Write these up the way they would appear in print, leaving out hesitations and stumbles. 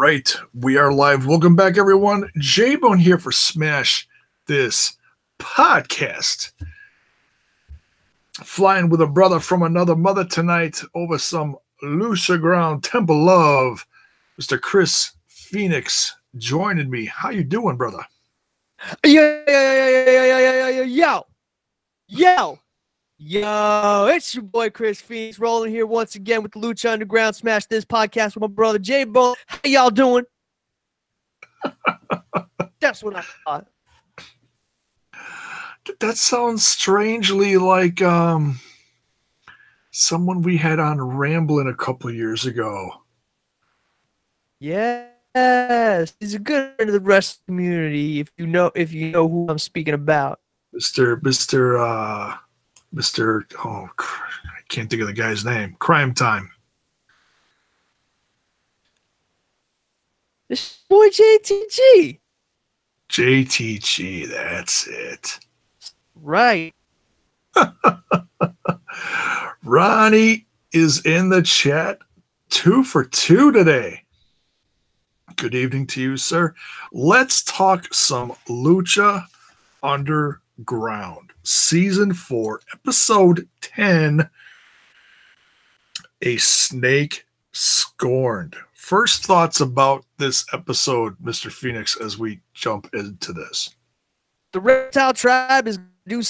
right, we are live. Welcome back, everyone. J-Bone here for Smash This Podcast. Flying with a brother from another mother tonight over some Lucha Underground Temple Love. Mr. Chris Phoenix joining me. How you doing, brother? Yo, it's your boy Chris Phoenix rolling here once again with the Lucha Underground Smash This Podcast with my brother J-Bone. How y'all doing? That's what I thought. That sounds strangely like someone we had on Ramblin' a couple of years ago. Yes, he's a good friend of the wrestling community. If you know who I'm speaking about, Mr. Oh, I can't think of the guy's name. Crime Time. this boy JTG. JTG, that's it. Right. Ronnie is in the chat. 2 for 2 today. Good evening to you, sir. Let's talk some Lucha Underground. Season 4, Episode 10, A Snake Scorned. First thoughts about this episode, Mr. Phoenix, as we jump into this. The Reptile Tribe is do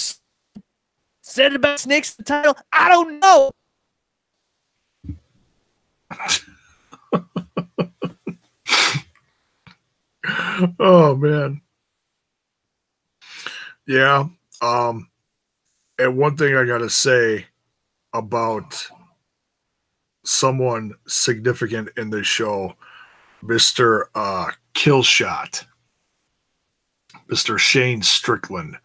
said about Snakes the title. I don't know. Oh man. Yeah. And one thing I gotta say about someone significant in this show, Mr. Killshot, Mr. Shane Strickland.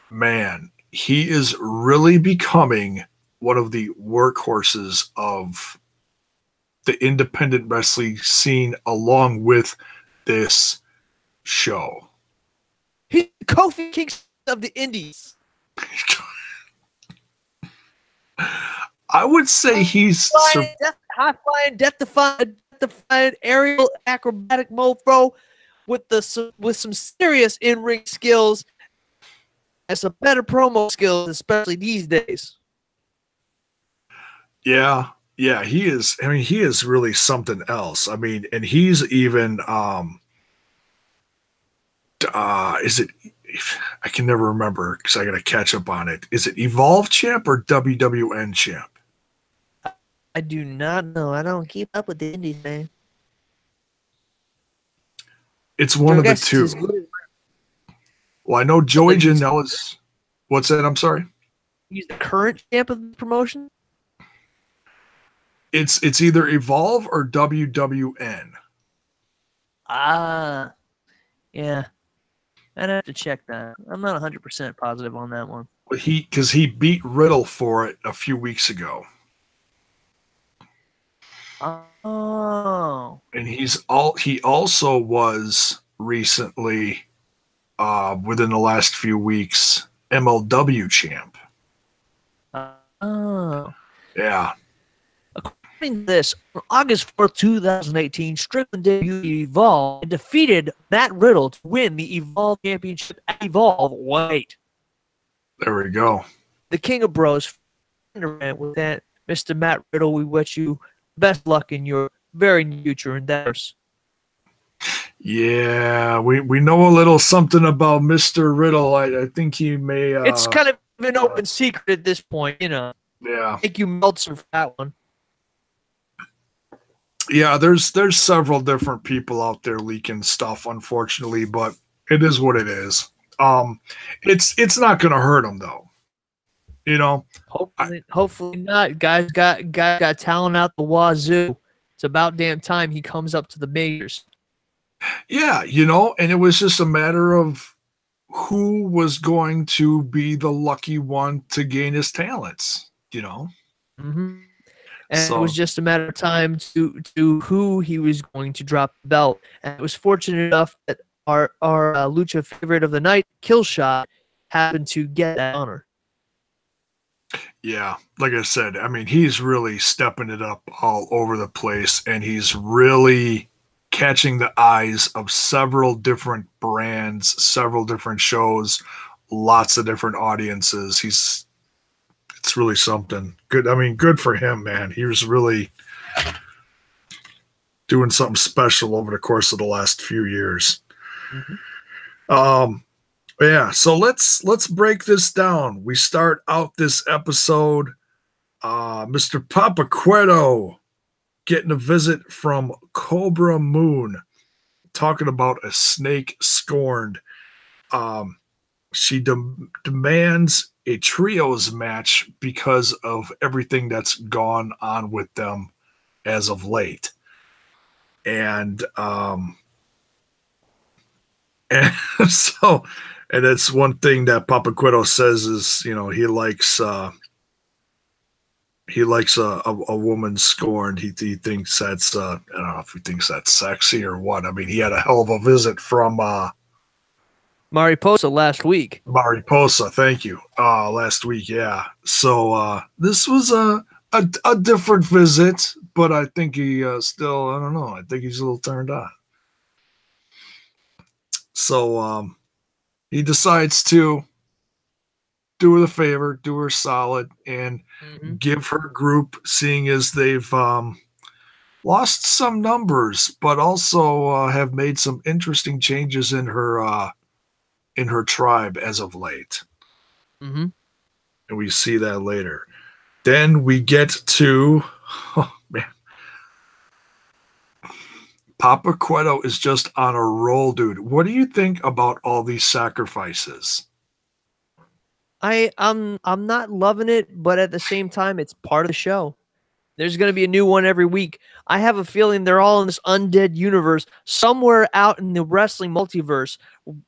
Man, he is really becoming one of the workhorses of the independent wrestling scene along with this show. He's the Kofi Kingston of the Indies. I would say he's high-flying, death-defying aerial acrobatic mofo with some serious in-ring skills and some better promo skills, especially these days. Yeah, he is. I mean, he is really something else. I mean, and he's even is it? I can never remember because I got to catch up on it. Is it Evolve Champ or WWN Champ? I do not know. I don't keep up with the Indies, man. It's one of the two. Well, I know Joey Janela's. What's that? I'm sorry. He's the current champ of the promotion. It's either Evolve or WWN. Yeah. I'd have to check that. I'm not 100% positive on that one. Because he beat Riddle for it a few weeks ago. Oh. And he also was recently, within the last few weeks, MLW champ. Oh. Yeah. According to this, on August 4th, 2018, Strickland debuted Evolve and defeated Matt Riddle to win the Evolve Championship at Evolve 1-8. There we go. The King of Bros, Rant With Ant, Mr. Matt Riddle, we wish you best luck in your very future endeavors. Yeah, we know a little something about Mr. Riddle. I think he may... it's kind of an open secret at this point, you know. Yeah. Thank you, Meltzer, for that one. Yeah, there's several different people out there leaking stuff, unfortunately, but it is what it is. It's not going to hurt him, though. You know? Hopefully not. Guys got talent out the wazoo. It's about damn time he comes up to the majors. Yeah, you know, and it was just a matter of who was going to be the lucky one to gain his talents, you know? Mm-hmm. And it was just a matter of time to who he was going to drop the belt. And it was fortunate enough that our Lucha favorite of the night, Killshot, happened to get that honor. Yeah, like I said, I mean, he's really stepping it up all over the place, and he's really catching the eyes of several different brands, several different shows, lots of different audiences. It's really something good. I mean, good for him, man. He was really doing something special over the course of the last few years. Yeah, so let's break this down. We start out this episode, Mr. Papa Quedo getting a visit from Cobra Moon, talking about a Snake Scorned. She demands a trios match because of everything that's gone on with them as of late. And so, and it's one thing that Papa Quedo says is, you know, he likes a woman scorned. He thinks that's I don't know if he thinks that's sexy or what. I mean, he had a hell of a visit from Mariposa last week. Mariposa, thank you. Last week, yeah. So this was a different visit, but I think he still, I don't know. I think he's a little turned on. So he decides to do her the favor, do her solid, and give her group, seeing as they've lost some numbers, but also have made some interesting changes in her tribe as of late. And we see that later. Then we get to, oh man, Papa Quedo is just on a roll, dude. What do you think about all these sacrifices? I'm not loving it, but at the same time, it's part of the show. There's going to be a new one every week. I have a feeling they're all in this undead universe, somewhere out in the wrestling multiverse,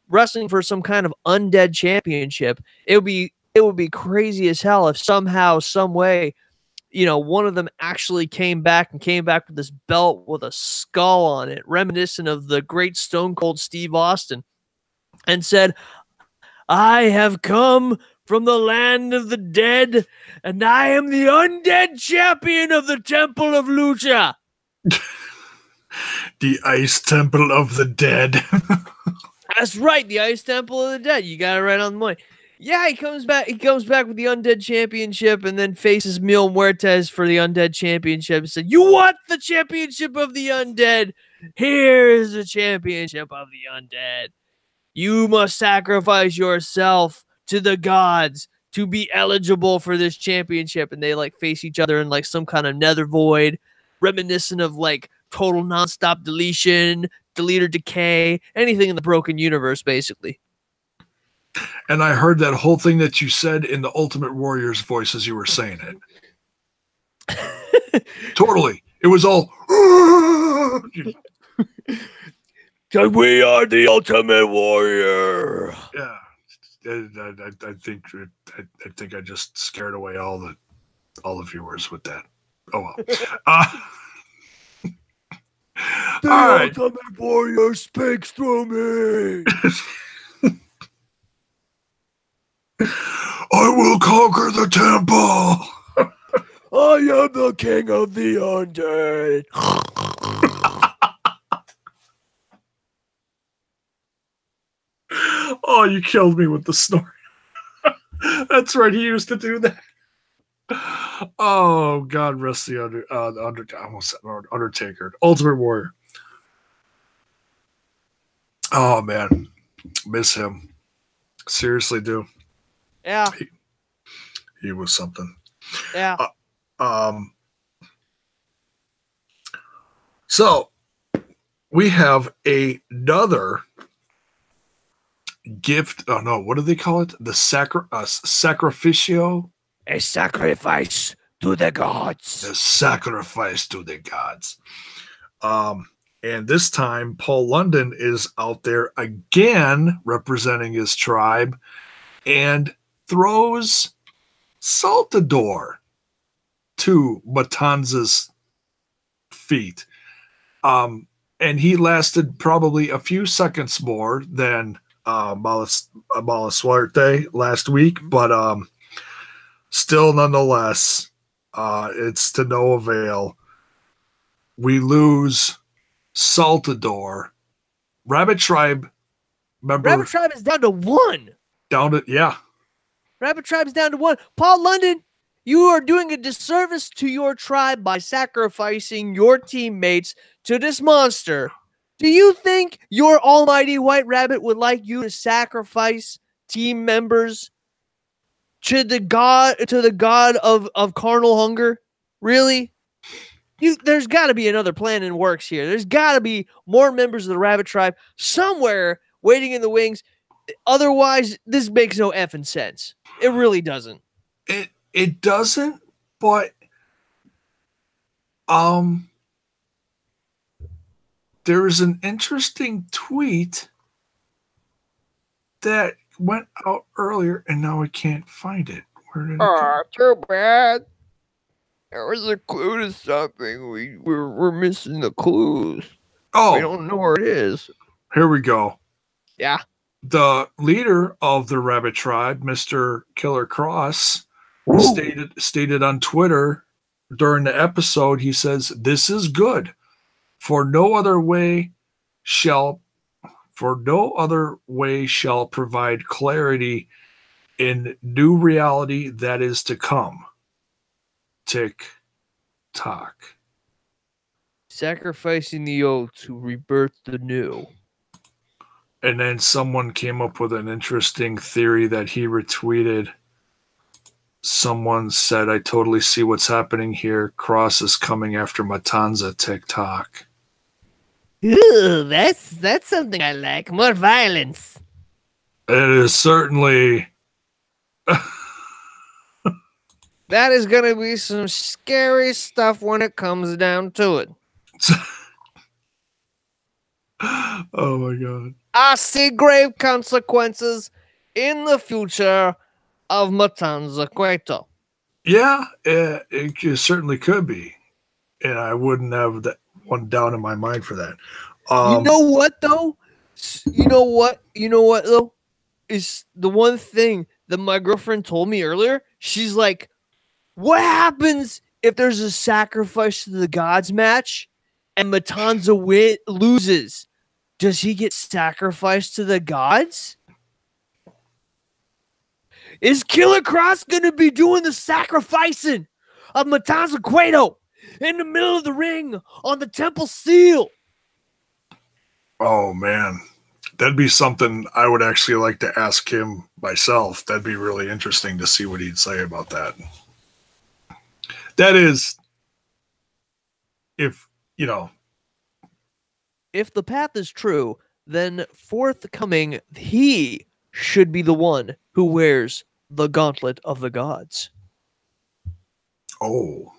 wrestling for some kind of undead championship. It would be crazy as hell if somehow, some way, you know, one of them actually came back with this belt with a skull on it, reminiscent of the great Stone Cold Steve Austin, and said, "I have come from the land of the dead, and I am the undead champion of the Temple of Lucha." The Ice Temple of the Dead. That's right, the Ice Temple of the Dead. You got it right on the money. Yeah, he comes back with the Undead Championship and then faces Mil Muertes for the Undead Championship and said, "You want the championship of the Undead? Here's the championship of the Undead. You must sacrifice yourself to the gods to be eligible for this championship." And they like face each other in like some kind of nether void, reminiscent of like total nonstop deletion, delete or decay, anything in the broken universe, basically. And I heard that whole thing that you said in the Ultimate Warrior's voice as you were saying it. Totally. It was all. We are the Ultimate Warrior. Yeah. I think I just scared away all the viewers with that. Oh well. The Ultimate Warrior speaks through me. I will conquer the temple. I am the king of the undead. Oh, you killed me with the snort. That's right. He used to do that. Oh, God rest the Undertaker. Ultimate Warrior. Oh, man. Miss him. Seriously do. Yeah. He was something. Yeah. So we have another gift. Oh no, what do they call it? The sacrificio. A sacrifice to the gods. A sacrifice to the gods. And this time Paul London is out there again representing his tribe and throws Saltador to Matanza's feet. And he lasted probably a few seconds more than Mala Suerte last week, but still, nonetheless, it's to no avail. We lose Saltador, Rabbit Tribe member. Rabbit Tribe is down to 1. Rabbit Tribe's down to 1. Paul London, you are doing a disservice to your tribe by sacrificing your teammates to this monster. Do you think your almighty White Rabbit would like you to sacrifice team members to the god of carnal hunger? Really? There's got to be another plan in works here. There's got to be more members of the Rabbit Tribe somewhere waiting in the wings. Otherwise, this makes no effing sense. It really doesn't. It doesn't, but there is an interesting tweet that went out earlier, and now I can't find it. Where did it go? Too bad. There was a clue to something. We're missing the clues. Oh, we don't know where it is. Here we go. Yeah. The leader of the Rabbit Tribe, Mr. Killer Cross, stated on Twitter during the episode, he says, "This is good. For no other way shall provide clarity in new reality that is to come." Tick tock. Sacrificing the old to rebirth the new. And then someone came up with an interesting theory that he retweeted. Someone said, "I totally see what's happening here. Cross is coming after Matanza." TikTok. Ooh, that's something I like. More violence. It is certainly. That is going to be some scary stuff when it comes down to it. Oh my God. I see grave consequences in the future of Matanza Cueto. Yeah, it certainly could be. And I wouldn't have that one doubt in my mind for that. You know what, though? You know what, though? Is the one thing that my girlfriend told me earlier. She's like, what happens if there's a sacrifice to the gods match and Matanza loses? Does he get sacrificed to the gods? Is Killer Cross going to be doing the sacrificing of Matanza Cueto in the middle of the ring on the Temple Seal? Oh, man. That'd be something I would actually like to ask him myself. That'd be really interesting to see what he'd say about that. That is, if the path is true, then forthcoming, he should be the one who wears the gauntlet of the gods. Oh.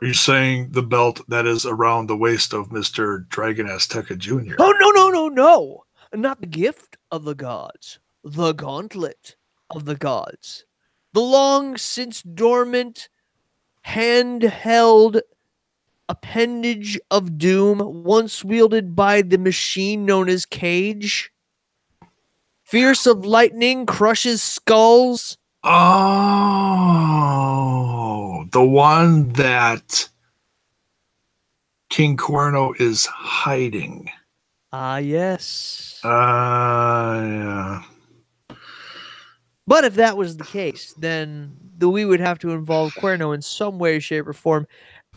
Are you saying the belt that is around the waist of Mr. Dragon Azteca Jr.? Oh, no. Not the gift of the gods. The gauntlet of the gods. The long since dormant, handheld appendage of doom once wielded by the machine known as Cage. Fierce of lightning crushes skulls. Oh, the one that King Cuerno is hiding. Yes. Yeah. But if that was the case, then we would have to involve Cuerno in some way, shape, or form.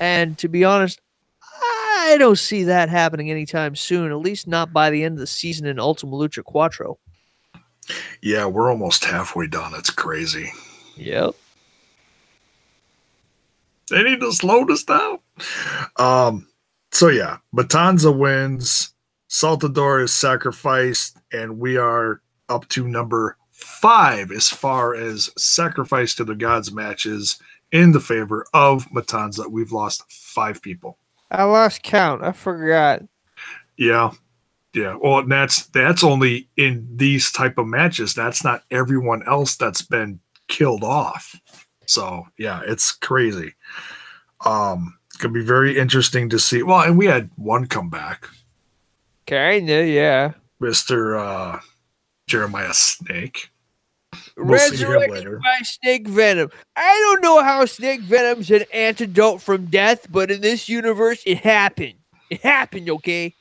And to be honest, I don't see that happening anytime soon, at least not by the end of the season in Ultima Lucha Quattro. Yeah, we're almost halfway done. It's crazy. Yep. They need to slow this down. So yeah, Matanza wins. Saltador is sacrificed, and we are up to number 5 as far as sacrifice to the gods matches in the favor of Matanza. We've lost 5 people. I lost count. I forgot. Yeah. Well, that's only in these type of matches. That's not everyone else that's been killed off. So yeah, it's crazy. Could be very interesting to see. Well, and we had one comeback. Kinda, yeah. Mr. Jeremiah Snake. We'll see him later. By Snake Venom. I don't know how Snake Venom's an antidote from death, but in this universe, it happened. It happened, okay?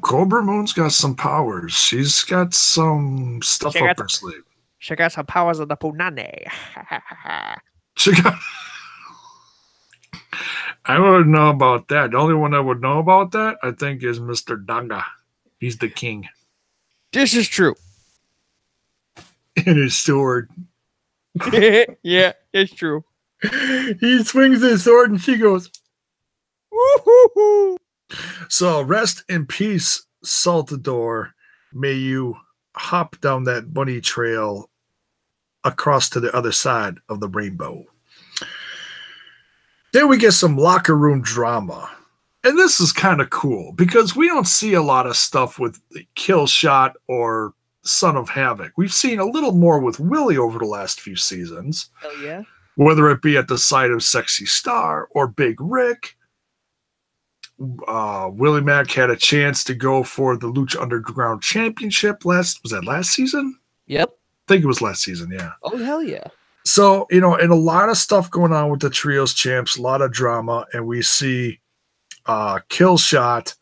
Cobra Moon's got some powers. She's got some stuff up her sleeve. She got some powers of the punani. She got. I wouldn't know about that. The only one that would know about that, I think, is Mr. Danga. He's the king. This is true. And his sword. Yeah, it's true. He swings his sword and she goes, woo-hoo-hoo. So rest in peace, Saltador. May you hop down that bunny trail across to the other side of the rainbow. Then we get some locker room drama. And this is kind of cool because we don't see a lot of stuff with Killshot or Son of Havoc. We've seen a little more with Willie over the last few seasons. Hell yeah. Whether it be at the side of Sexy Star or Big Rick. Willie Mack had a chance to go for the Lucha Underground Championship was that last season? Yep. I think it was last season, yeah. Oh, hell yeah. So, and a lot of stuff going on with the Trios champs, a lot of drama, and we see Killshot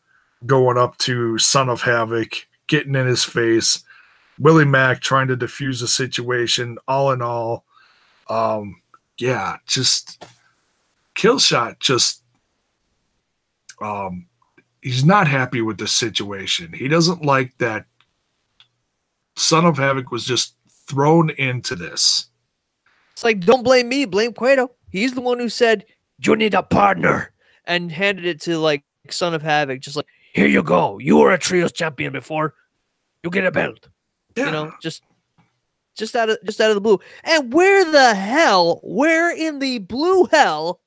going up to Son of Havoc, getting in his face, Willie Mack trying to defuse the situation. All in all, just Killshot he's not happy with the situation. He doesn't like that Son of Havoc was just thrown into this. It's like, don't blame me, blame Cueto. He's the one who said, you need a partner, and handed it to, like, Son of Havoc, just like, here you go. You were a Trios champion before. You get a belt. Yeah. Just out of the blue. And where in the blue hell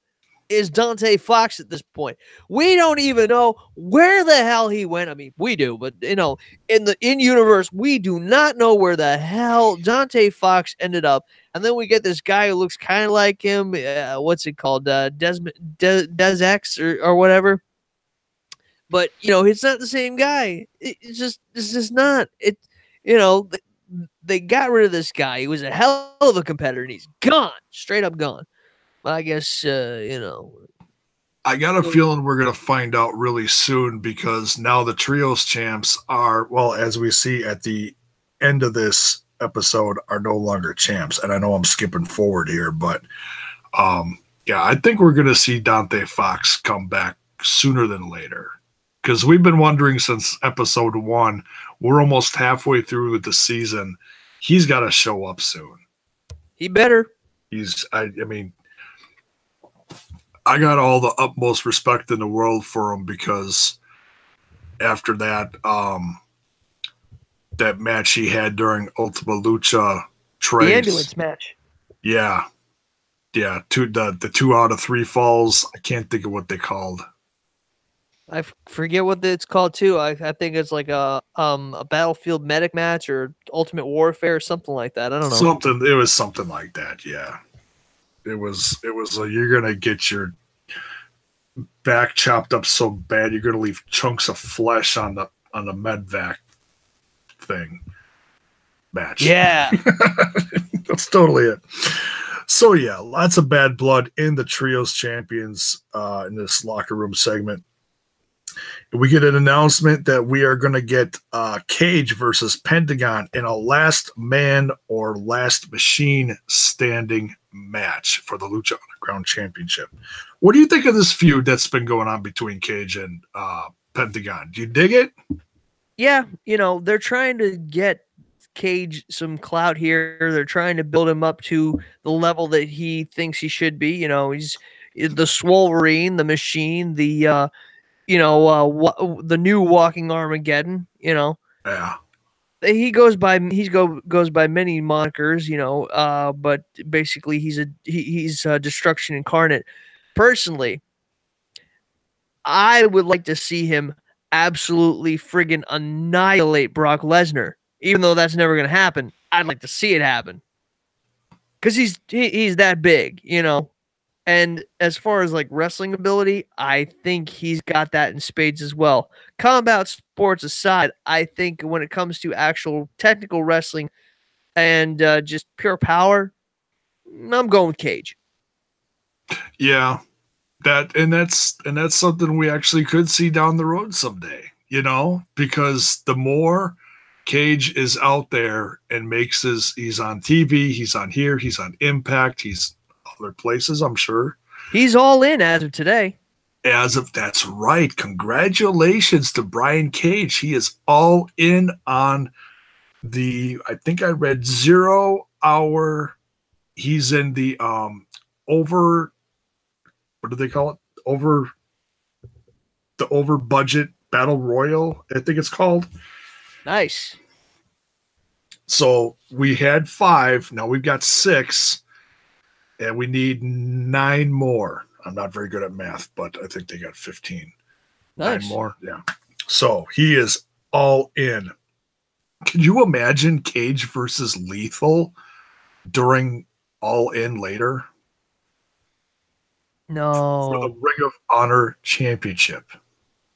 is Dante Fox at this point? We don't even know where the hell he went. I mean, we do, but in universe, we do not know where the hell Dante Fox ended up. And then we get this guy who looks kind of like him. What's it called? Des X or whatever. But it's not the same guy. It's just not. They got rid of this guy. He was a hell of a competitor, and he's gone, straight up gone. I guess, I got a feeling we're going to find out really soon because now the Trios champs are, well, as we see at the end of this episode, are no longer champs. And I know I'm skipping forward here, but I think we're going to see Dante Fox come back sooner than later because we've been wondering since episode 1. We're almost halfway through with the season. He's got to show up soon. He better. I got all the utmost respect in the world for him because after that that match he had during Ultima Lucha Trace. The ambulance match. Yeah. Yeah. The 2 out of 3 falls. I can't think of what they called. I forget what it's called too. I think it's like a battlefield medic match or Ultimate Warfare or something like that. I don't know. It was something like that, yeah. It was like you're gonna get your back chopped up so bad you're gonna leave chunks of flesh on the medvac thing match. Yeah. That's totally it. So yeah, lots of bad blood in the Trios champions in this locker room segment. We get an announcement that we are going to get Cage versus Pentagon in a last man or last machine standing match for the Lucha Underground Championship. What do you think of this feud that's been going on between Cage and Pentagon? Do you dig it? Yeah, they're trying to get Cage some clout here. They're trying to build him up to the level that he thinks he should be. He's the Swolverine, the Machine, the the new Walking Armageddon. Yeah. He goes by many monikers, but basically he's Destruction Incarnate. Personally, I would like to see him absolutely friggin' annihilate Brock Lesnar. Even though that's never going to happen, I'd like to see it happen. Because he's that big, And as far as like wrestling ability, I think he's got that in spades as well. Combat sports aside, I think when it comes to actual technical wrestling and just pure power, I'm going with Cage. Yeah. That's something we actually could see down the road someday, because the more Cage is out there and he's on TV, he's on here, he's on Impact, he's other places, I'm sure. He's all in as of today. That's right. Congratulations to Brian Cage. He is all in on I think I read 0 hour. He's in the over, what do they call it? Over budget battle royal, I think it's called. Nice. So we had 5, now we've got 6, and we need 9 more. I'm not very good at math, but I think they got 15. Nice. 9 more, yeah. So he is all in. Could you imagine Cage versus Lethal during All In later? No. For the Ring of Honor Championship.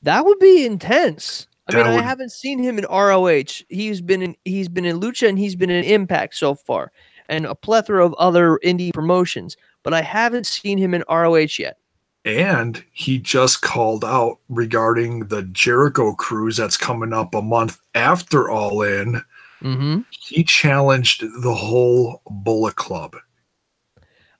That would be intense. I haven't seen him in ROH. He's been in Lucha and he's been in Impact so far, and a plethora of other indie promotions, but I haven't seen him in ROH yet. And he just called out regarding the Jericho cruise that's coming up a month after All In. Mm-hmm. He challenged the whole Bullet Club.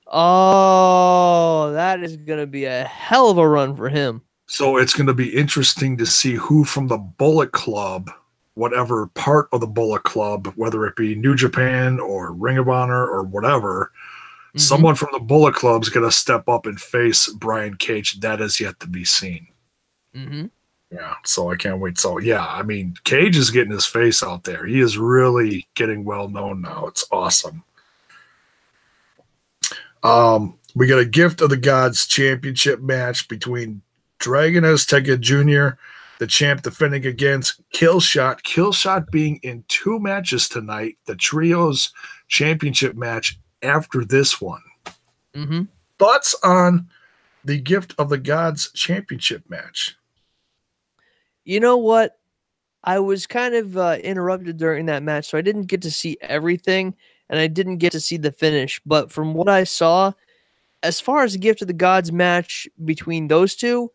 Oh, that is going to be a hell of a run for him. So it's going to be interesting to see who from the Bullet Club, whatever part of the Bullet Club, whether it be New Japan or Ring of Honor or whatever, someone from the Bullet Club is going to step up and face Brian Cage. That is yet to be seen. Mm-hmm. Yeah, so I can't wait. So, yeah, Cage is getting his face out there. He is really getting well known now. It's awesome. We got a Gift of the Gods championship match between Dragon Azteca Jr., the champ, defending against Killshot. Killshot being in 2 matches tonight, the Trios championship match after this one. Mm-hmm. Thoughts on the Gift of the Gods championship match? You know what? I was kind of interrupted during that match, so I didn't get to see everything, and I didn't get to see the finish. But from what I saw, as far as the Gift of the Gods match between those two,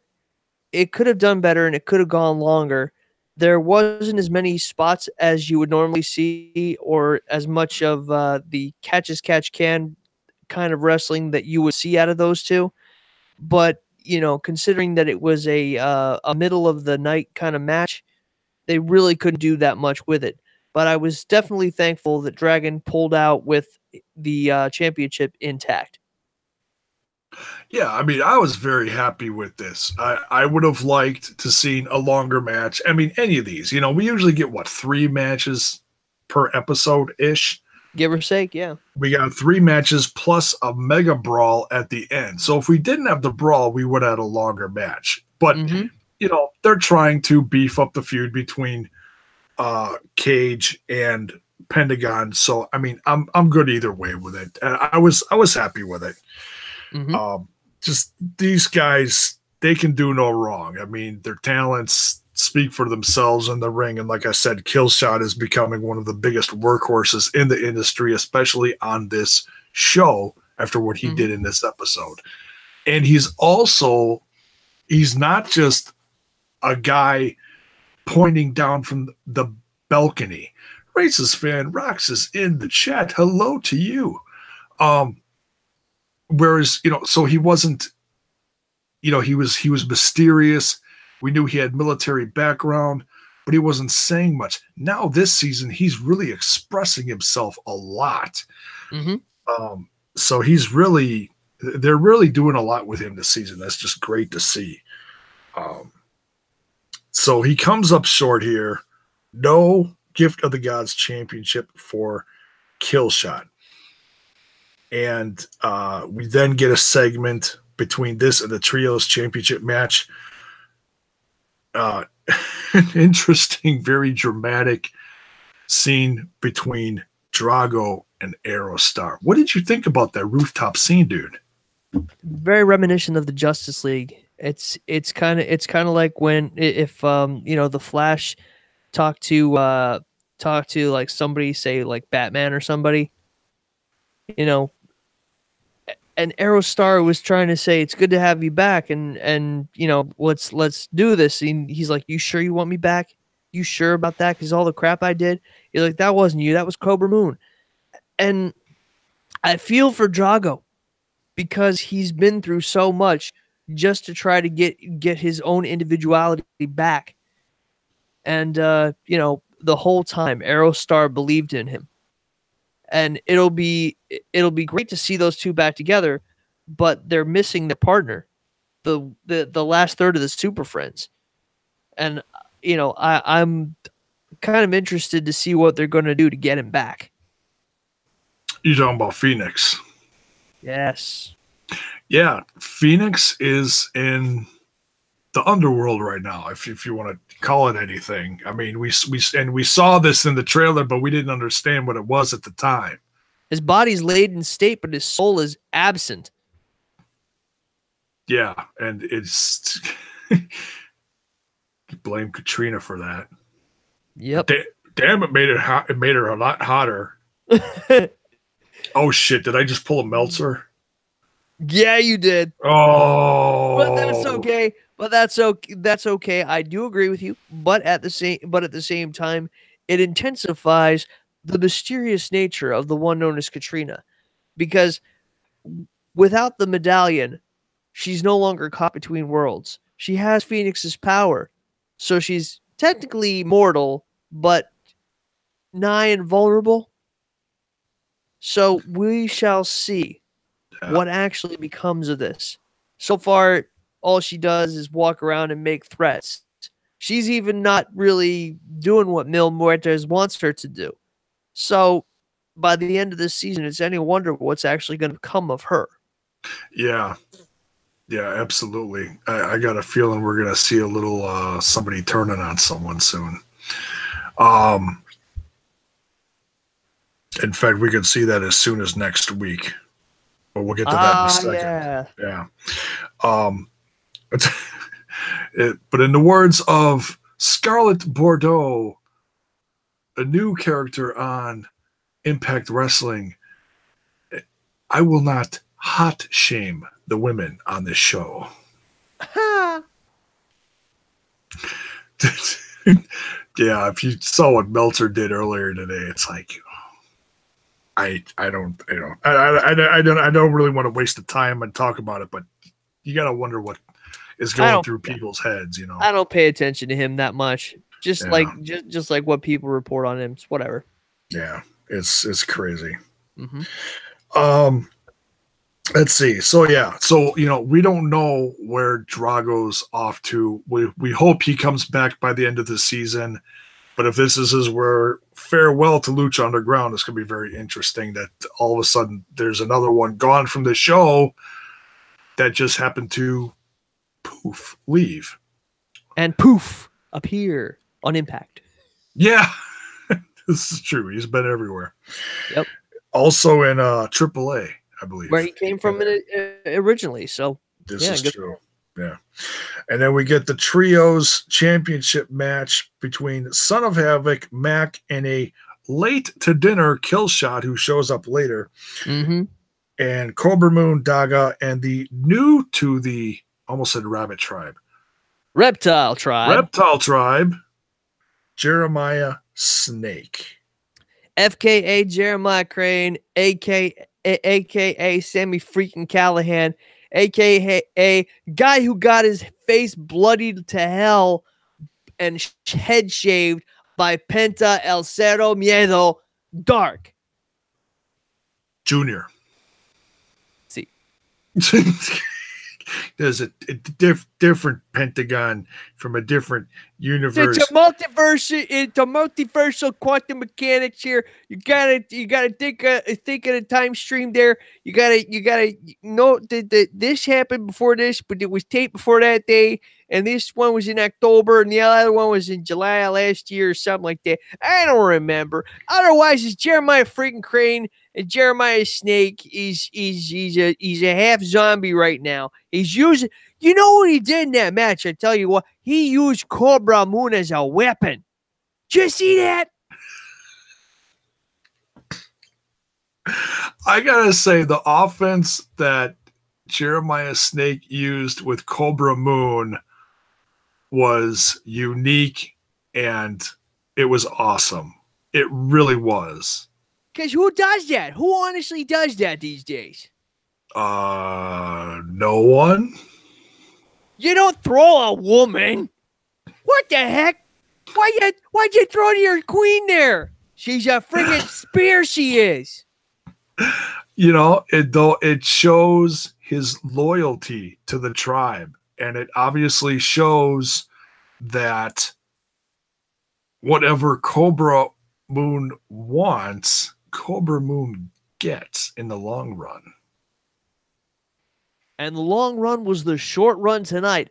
it could have done better and it could have gone longer. There wasn't as many spots as you would normally see, or as much of the catch as catch can kind of wrestling that you would see out of those two. But, considering that it was a middle of the night kind of match, they really couldn't do that much with it. But I was definitely thankful that Dragon pulled out with the championship intact. Yeah, I was very happy with this. I would have liked to seen a longer match. Any of these, we usually get 3 matches per episode-ish. Give or take, yeah. We got 3 matches plus a mega brawl at the end. So if we didn't have the brawl, we would have had a longer match. But, they're trying to beef up the feud between Cage and Pentagon. So, I'm good either way with it. And I was happy with it. Mm-hmm. Just these guys, they can do no wrong. Their talents speak for themselves in the ring. And like I said, Killshot is becoming one of the biggest workhorses in the industry, especially on this show after what he did in this episode. And he's not just a guy pointing down from the balcony. Racist Fan Rocks is in the chat. Hello to you. Whereas, so he wasn't, he was mysterious. We knew he had military background, but he wasn't saying much. Now this season, he's really expressing himself a lot. Mm-hmm. So they're really doing a lot with him this season. That's just great to see. So he comes up short here. No Gift of the Gods championship for Killshot. And we then get a segment between this and the Trios championship match. An interesting, very dramatic scene between Drago and Aerostar. What did you think about that rooftop scene, dude? Very reminiscent of the Justice League. It's kind of like when if the Flash talk to like somebody, say like Batman or somebody, and Aerostar was trying to say, it's good to have you back. And you know, let's do this. And he's like, you sure you want me back? You sure about that? Because all the crap I did. He's like, that wasn't you. That was Cobra Moon. And I feel for Drago because he's been through so much just to try to get his own individuality back. And you know, the whole time Aerostar believed in him. And it'll be great to see those two back together, but they're missing their partner, the last third of the Super Friends. And you know, I'm kind of interested to see what they're going to do to get him back. You're talking about Phoenix? Yes. Yeah, Phoenix is in the underworld right now, if you want to call it anything. I mean, we saw this in the trailer, but we didn't understand what it was at the time. His body's laid in state, but his soul is absent. Yeah, and it's blame Katrina for that. Yep. Damn, it made her a lot hotter. Oh shit! Did I just pull a Meltzer? Yeah, you did. Oh, but that's okay. That's okay. I do agree with you, but at the same time, it intensifies the mysterious nature of the one known as Katrina, because without the medallion, she's no longer caught between worlds. She has Phoenix's power, so she's technically mortal, but nigh invulnerable. So we shall see what actually becomes of this. So far, all she does is walk around and make threats. She's even not really doing what Mil Muertes wants her to do. So by the end of this season, it's any wonder what's actually going to come of her. Yeah. Yeah, absolutely. I got a feeling we're going to see a little somebody turning on someone soon. In fact, we could see that as soon as next week. But we'll get to that in a second. Yeah. But in the words of Scarlett Bordeaux, a new character on Impact Wrestling, I will not hot shame the women on this show. Yeah, if you saw what Meltzer did earlier today, it's like I don't really want to waste the time and talk about it, but you gotta wonder what is going through people's heads, you know. I don't pay attention to him that much. Just like what people report on him. It's whatever. Yeah, it's crazy. Mm-hmm. Let's see. So yeah, you know, we don't know where Drago's off to. We hope he comes back by the end of the season. But if this is his farewell to Lucha Underground, it's going to be very interesting that all of a sudden there's another one gone from the show that just happened to poof, leave. And poof, appear on Impact. Yeah, this is true. He's been everywhere. Yep. Also in AAA, I believe. Where he came from originally. So this is true. Yeah. And then we get the Trios Championship match between Son of Havoc, Mac, and a late-to-dinner Killshot who shows up later. Mm-hmm. And Cobra Moon, Daga, and the new to the, almost said Rabbit Tribe. Reptile Tribe. Jeremiah Snake. FKA Jeremiah Crane, AKA Sammy freaking Callahan, AKA guy who got his face bloodied to hell and head shaved by Penta El Cero Miedo Dark. Junior. See. There's a different Pentagon from a different universe. It's a multiversal quantum mechanics here. You gotta think of the time stream there. You gotta know that this happened before this, but it was taped before that day, and this one was in October, and the other one was in July last year or something like that. I don't remember. Otherwise, it's Jeremiah freaking Crane. And Jeremiah Snake he's a half zombie right now. He's using, you know what he did in that match? I tell you what, he used Cobra Moon as a weapon. Did you see that? I gotta say, the offense that Jeremiah Snake used with Cobra Moon was unique and it was awesome. It really was. Because who does that? Who honestly does that these days? No one. You don't throw a woman. What the heck? Why'd you throw your queen there? She's a friggin' spear, she is. You know, it shows his loyalty to the tribe, and it obviously shows that whatever Cobra Moon wants, Cobra Moon gets in the long run. And the long run was the short run tonight,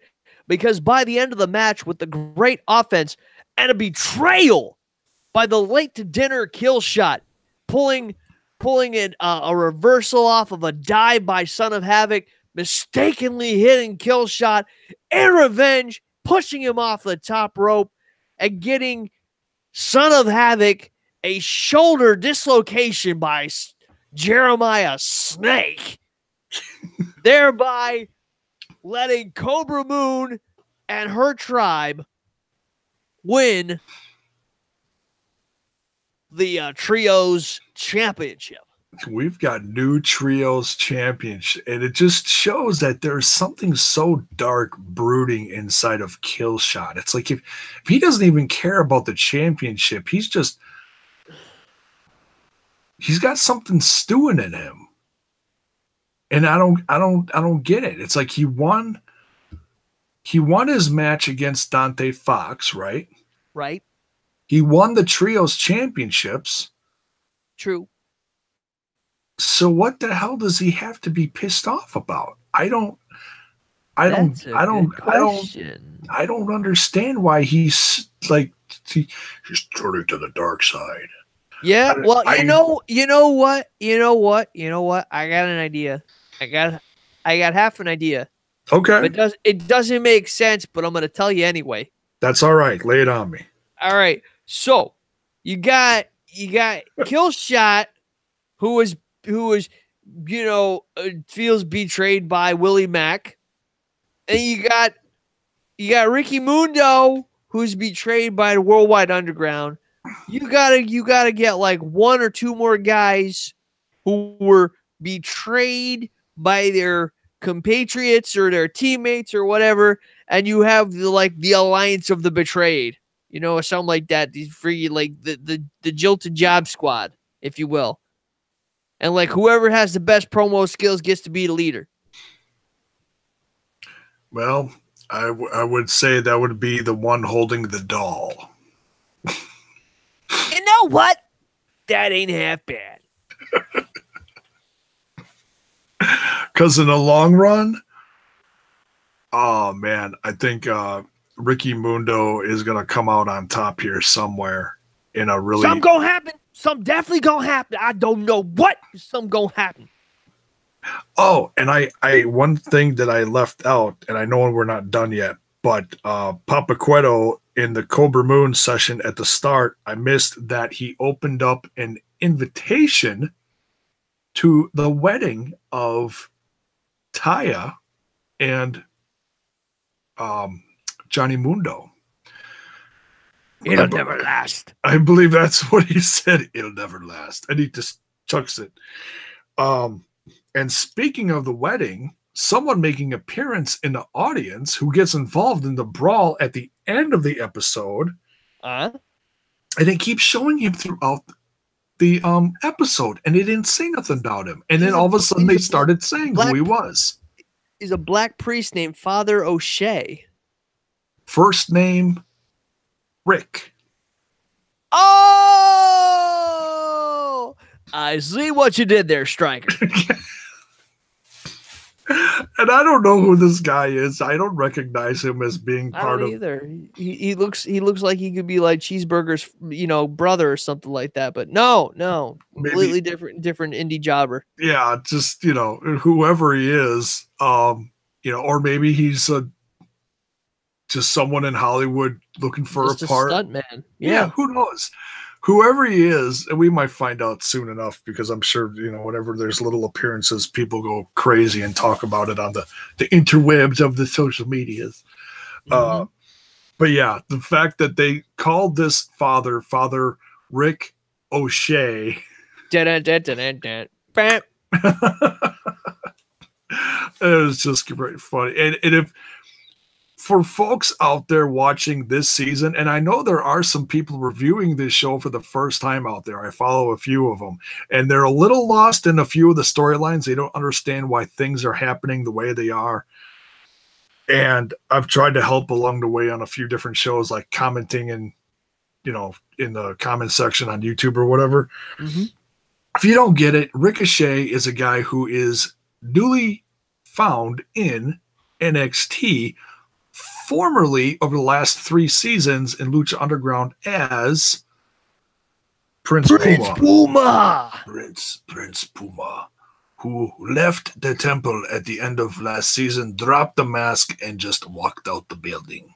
because by the end of the match, with the great offense and a betrayal by the late to dinner kill shot, pulling it a reversal off of a dive by Son of Havoc, mistakenly hitting kill shot in revenge, pushing him off the top rope and getting Son of Havoc a shoulder dislocation by Jeremiah Snake, thereby letting Cobra Moon and her tribe win the Trios Championship. We've got new Trios Championship, and it just shows that there's something so dark brooding inside of Killshot. It's like if he doesn't even care about the championship, he's got something stewing in him. And I don't get it. It's like he won his match against Dante Fox, right? Right. He won the Trios Championships. True. So what the hell does he have to be pissed off about? I don't understand why he's turning to the dark side. Yeah, well, you know what? I got an idea. I got half an idea. Okay. It doesn't make sense, but I'm going to tell you anyway. That's all right. Lay it on me. All right. So, you got Killshot, who was feels betrayed by Willie Mack. And you got Ricky Mundo, who's betrayed by the Worldwide Underground. You gotta get like one or two more guys who were betrayed by their compatriots or their teammates or whatever, and you have the Alliance of the Betrayed, or something like that. These free the Jilted Job Squad, if you will. And whoever has the best promo skills gets to be the leader. Well, I would say that would be the one holding the doll. You know what? That ain't half bad. Because in the long run, oh man, I think Ricky Mundo is gonna come out on top here somewhere in a really. Something gonna happen. Something definitely gonna happen. I don't know what. Something gonna happen. Oh, and I one thing that I left out, and I know we're not done yet, but Papa Cueto in the Cobra Moon session at the start, I missed that he opened up an invitation to the wedding of Taya and Johnny Mundo. It'll never last. I believe that's what he said. It'll never last. And he just chucks it. And speaking of the wedding, someone making appearance in the audience who gets involved in the brawl at the end of the episode. And they keep showing him throughout the episode, and they didn't say nothing about him. And then all of a sudden they started saying who he was. He's a black priest named Father O'Shea. First name, Rick. Oh! I see what you did there, Striker. And I don't know who this guy is. I don't recognize him as being part of either. He looks like he could be like Cheeseburger's, brother or something like that. But no, completely different indie jobber. Yeah, just whoever he is, or maybe he's just someone in Hollywood looking for just a part. Stunt man. Yeah, who knows? whoever he is, and we might find out soon enough because I'm sure, whenever there's little appearances, people go crazy and talk about it on the interwebs of the social medias. Mhm. But yeah, the fact that they called this Father Rick O'Shea. It was just very funny. And if for folks out there watching this season, and I know there are some people reviewing this show for the first time out there, I follow a few of them, and they're a little lost in a few of the storylines. They don't understand why things are happening the way they are. And I've tried to help along the way on a few different shows, like commenting and, in the comment section on YouTube or whatever. Mm-hmm. If you don't get it, Ricochet is a guy who is newly found in NXT, formerly over the last 3 seasons in Lucha Underground as Prince Puma. Prince Puma, who left the temple at the end of last season, dropped the mask, and just walked out the building.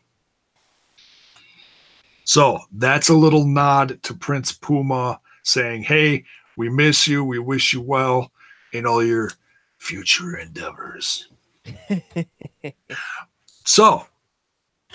So that's a little nod to Prince Puma saying, hey, we miss you. We wish you well in all your future endeavors. So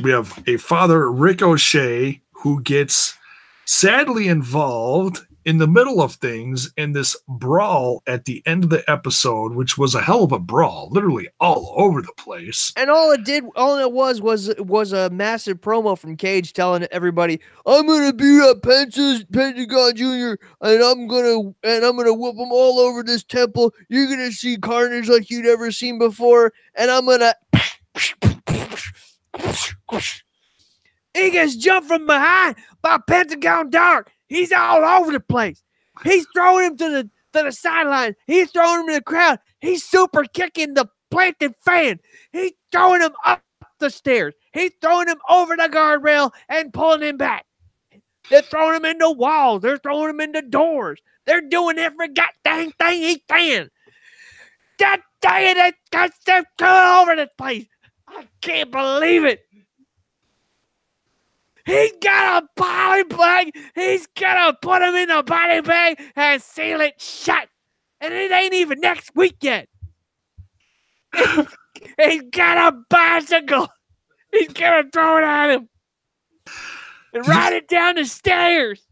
we have a Father Ricochet who gets sadly involved in the middle of things in this brawl at the end of the episode, which was a hell of a brawl, literally all over the place. And all it was a massive promo from Cage telling everybody, I'm gonna beat up Pentagon Jr. and I'm gonna whoop them all over this temple. You're gonna see carnage like you'd ever seen before, and I'm gonna. He gets jumped from behind by Pentagon Dark. He's all over the place. He's throwing him to the sideline. He's throwing him in the crowd. He's super kicking the planted fan. He's throwing him up the stairs. He's throwing him over the guardrail and pulling him back. They're throwing him into walls. They're throwing him into doors. They're doing every goddamn thing he can. That day, they're all over the place. I can't believe it. He's got a body bag. He's gonna put him in a body bag and seal it shut. And it ain't even next week yet. He's got a bicycle. He's gonna throw it at him and ride it down the stairs.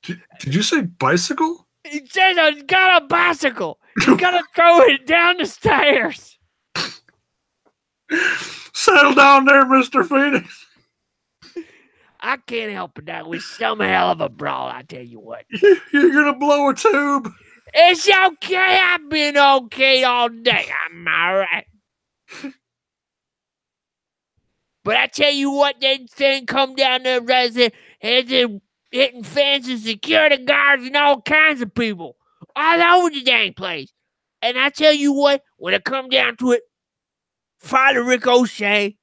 Did you say bicycle? He says he's got a bicycle. He's gonna throw it down the stairs. Settle down there, Mr. Phoenix. I can't help it. That was some hell of a brawl, I tell you what. You're going to blow a tube. It's okay. I've been okay all day. I'm all right. But I tell you what, that thing come down there, hitting fans and security guards and all kinds of people all over the dang place. And I tell you what, when it come down to it, Father Ricochet,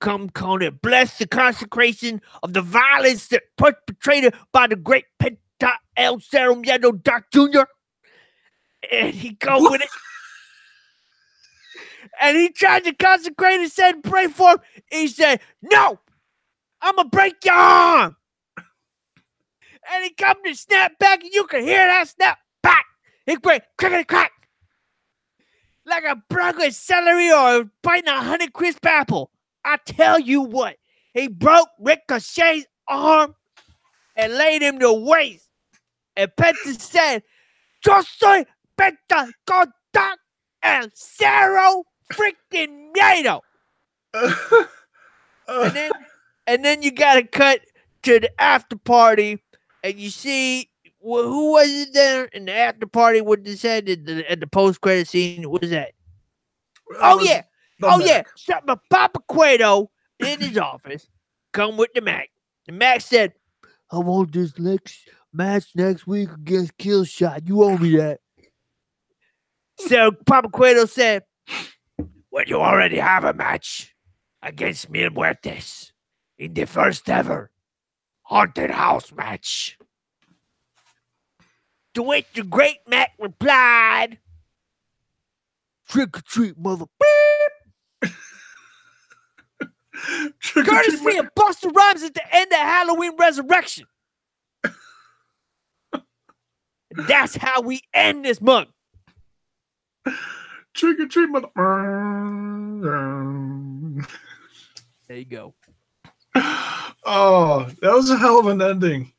come on and bless the consecration of the violence that perpetrated by the great Penta El Cerro Miedo Dark Jr. And he go with it. And he tried to consecrate and said, pray for him. He said, no, I'm going to break your arm. And he come to snap back, and you can hear that snap back. He went crackety crack. Like a broken celery or biting a Honey Crisp apple. I tell you what, he broke Ricochet's arm and laid him to waste. And Penta said, yo soy Penta con Dark El Cerro freaking Miedo. And then you got to cut to the after party, and you see, who was it there in the after party with this head at the post-credit scene? What is that? Oh, yeah. Something Papa Cueto in his office come with the Mac. The Mac said, I want this next match next week against Killshot. You owe me that. So Papa Cueto said, well, you already have a match against Mil Muertes in the first ever haunted house match. To which the great Mac replied, trick or treat, mother beep. Courtesy of Busta Rhymes at the end of Halloween Resurrection. That's how we end this month. Trick or treatment. There you go. Oh, that was a hell of an ending.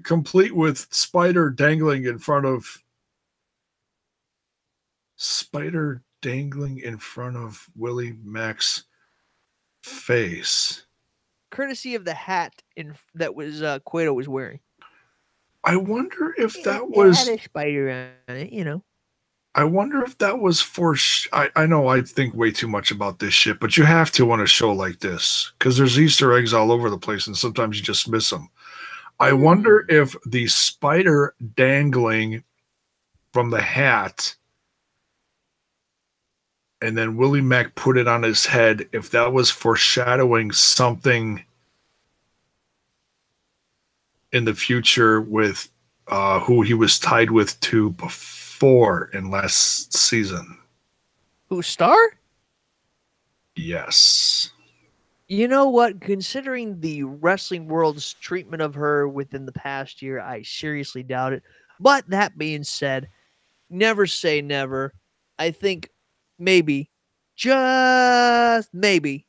Complete with Spider dangling in front of Willie Mack's face. Courtesy of the hat that was Cueto was wearing. I wonder if that was had a spider on it, you know. I wonder if that was for. I know I think way too much about this shit, but you have to on a show like this because there's Easter eggs all over the place, and sometimes you just miss them. I wonder if the spider dangling from the hat, and then Willie Mack put it on his head, if that was foreshadowing something in the future with who he was tied with to before in last season. Who, Star? Yes. You know what? Considering the wrestling world's treatment of her within the past year, I seriously doubt it. But that being said, never say never. I think maybe, just maybe,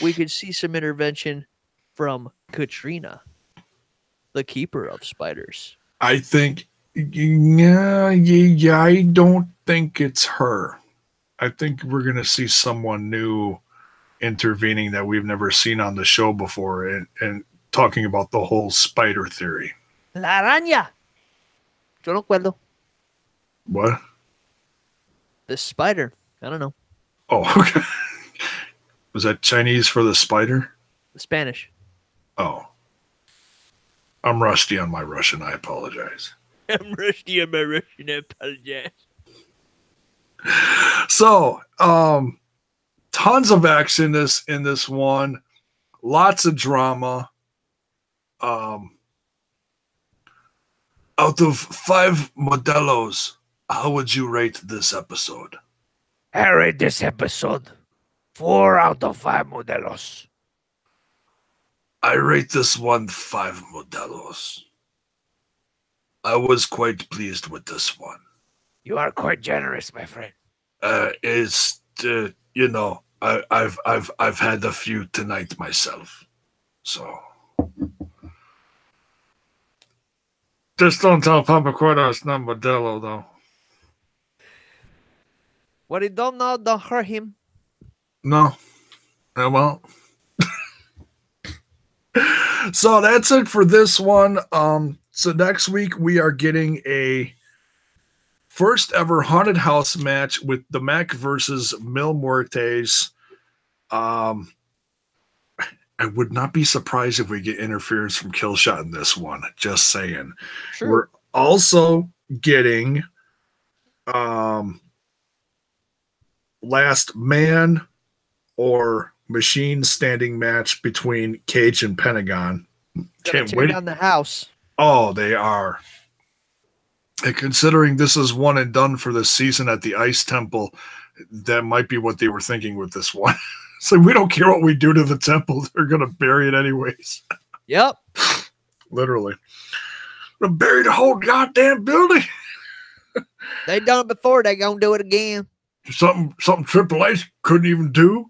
we could see some intervention from Katrina, the keeper of spiders. I think, yeah, I don't think it's her. I think we're going to see someone new intervening that we've never seen on the show before and talking about the whole spider theory. La araña. Yo no acuerdo. What? The spider. I don't know. Oh, okay. Was that Chinese for the spider? The Spanish. Oh. I'm rusty on my Russian. I apologize. I'm rusty on my Russian. I apologize. So, tons of action in this one. Lots of drama. Out of 5 Modelos, how would you rate this episode? I rate this episode 4 out of 5 Modelos. I rate this one 5 Modelos. I was quite pleased with this one. You are quite generous, my friend. You know, I've had a few tonight myself, so just don't tell Papa Quetta it's not Modelo though. What he don't know, don't hurt him. No, I won't. So that's it for this one. So next week we are getting a first ever haunted house match with the Mac versus Mil Muertes. I would not be surprised if we get interference from Killshot in this one. Just saying. Sure. We're also getting last man or machine standing match between Cage and Pentagon. Can't wait. Down the house. Oh, they are. And considering this is one and done for the season at the Ice Temple, that might be what they were thinking with this one. So we don't care what we do to the temple. They're going to bury it anyways. Yep. Literally. They're going to bury the whole goddamn building. They done it before. They going to do it again. Something Triple H couldn't even do.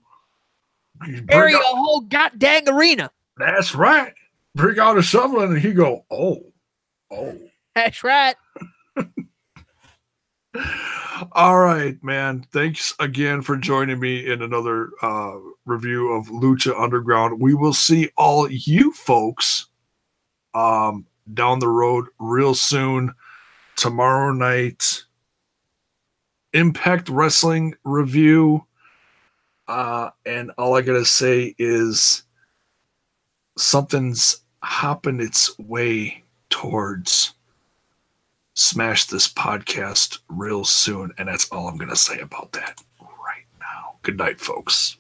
Bury a whole goddamn arena. That's right. Bring out a shovel and he go, oh. That's right. All right, man. Thanks again for joining me in another review of Lucha Underground. We will see all you folks down the road real soon. Tomorrow night, Impact Wrestling review. And all I gotta say is something's hopping its way towards Smash This Podcast real soon. And that's all I'm gonna say about that right now. Good night, folks.